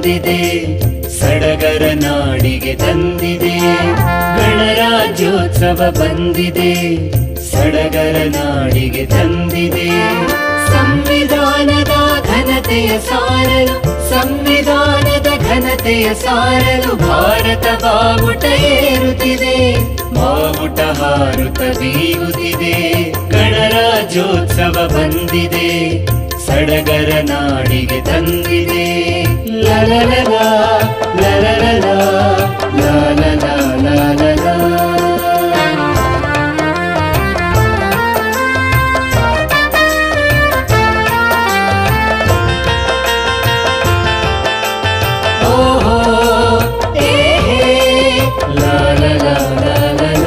ಬಂದಿದೆ, ಸಡಗರ ನಾಡಿಗೆ ತಂದಿದೆ. ಗಣರಾಜ್ಯೋತ್ಸವ ಬಂದಿದೆ, ಸಡಗರ ನಾಡಿಗೆ ತಂದಿದೆ. ಸಂವಿಧಾನದ ಘನತೆಯ ಸಾರಲು, ಸಂವಿಧಾನದ ಘನತೆಯ ಸಾರಲು ಭಾರತ ಬಾವುಟ ಏರುತ್ತಿದೆ, ಬಾವುಟ ಹಾರುತ್ತ ಬೀಗುತ್ತಿದೆ. ಗಣರಾಜ್ಯೋತ್ಸವ ಬಂದಿದೆ, ಸಡಗರ ನಾಡಿಗೆ ತಂದಿದೆ. ಲಲಲಲ ಲಲಲಲ ಲಲಲ ಲಲಲ. ಓಹೋ ಏ ಲಲಲ ಲಲಲ.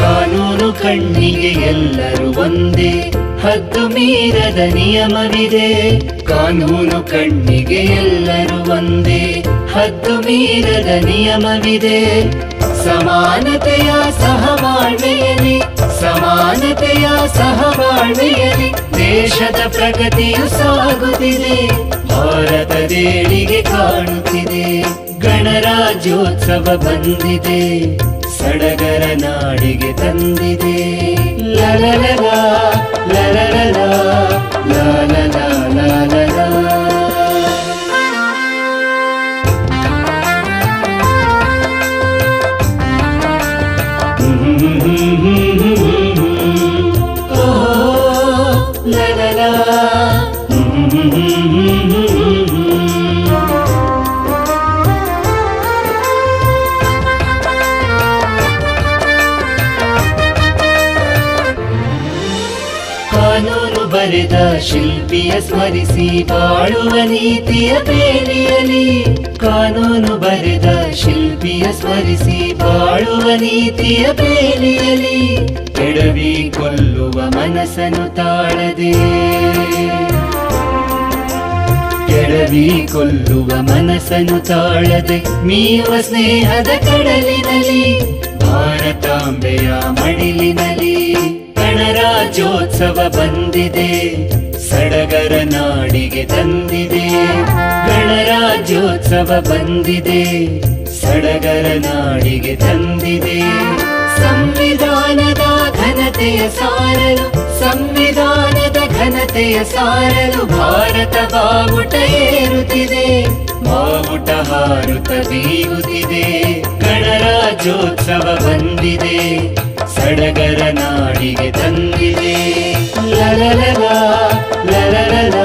ಕಾನೂನು ಕಣ್ಣಿಗೆ ಎಲ್ಲರೂ ಒಂದೇ, ಹದ್ದು ಮೀರದ ನಿಯಮವಿದೆ. ಕಾನೂನು ಕಣ್ಣಿಗೆ ಎಲ್ಲರೂ ಒಂದೇ, ಹದ್ದು ಮೀರದ ನಿಯಮವಿದೆ. ಸಮಾನತೆಯ ಸಹಬಾಳ್ವೆಯಲ್ಲಿ, ಸಮಾನತೆಯ ಸಹಬಾಳ್ವೆಯಲ್ಲಿ ದೇಶದ ಪ್ರಗತಿಯು ಸಾಗುತ್ತಿದೆ, ಭಾರತದೇಳಿಗೆ ಕಾಣುತ್ತಿದೆ. ಗಣರಾಜ್ಯೋತ್ಸವ ಬಂದಿದೆ, ಸಡಗರ ನಾಡಿಗೆ ತಂದಿದೆ. ಲಲಲಲ ಲಲಲಲ ಲಲಲ ಲಲಲ. ಕಾನೂನು ಬರೆದ ಶಿಲ್ಪಿಯ ಸ್ಮರಿಸಿ ಬಾಳುವ ನೀತಿಯ ಬೇಲಿಯಲಿ, ಕಾನೂನು ಬರೆದ ಶಿಲ್ಪಿಯ ಸ್ಮರಿಸಿ ಬಾಳುವ ನೀತಿಯ ಬೇಲಿಯಲಿ. ಕೆಡವಿ ಕೊಲ್ಲುವ ಮನಸ್ಸನ್ನು ತಾಳದೆ, ಕೆಡವಿ ಕೊಲ್ಲುವ ಮನಸ್ಸನ್ನು ತಾಳದೆ ಮೀಯುವ ಸ್ನೇಹದ ಕಡಲಿನಲ್ಲಿ, ಭಾರತಾಂಬೆಯ ಮಡಿಲಿನಲ್ಲಿ. ಗಣರಾಜ್ಯೋತ್ಸವ ಬಂದಿದೆ, ಸಡಗರ ನಾಡಿಗೆ ತಂದಿದೆ. ಗಣರಾಜ್ಯೋತ್ಸವ ಬಂದಿದೆ, ಸಡಗರ ನಾಡಿಗೆ ತಂದಿದೆ. ಸಂವಿಧಾನದ ಘನತೆಯ ಸಾರಲು, ಸಂವಿಧಾನದ ಘನತೆಯ ಸಾರಲು ಭಾರತ ಬಾವುಟ ಏರುತ್ತಿದೆ, ಬಾವುಟ ಹಾರುತ್ತ ಬೀಗುತ್ತಿದೆ. ಗಣರಾಜ್ಯೋತ್ಸವ ಬಂದಿದೆ, ಸಡಗರ ನಾಡಿಗೆ ತಂದಿದೆ. ಲಲಲಲ ಲಲಲಲ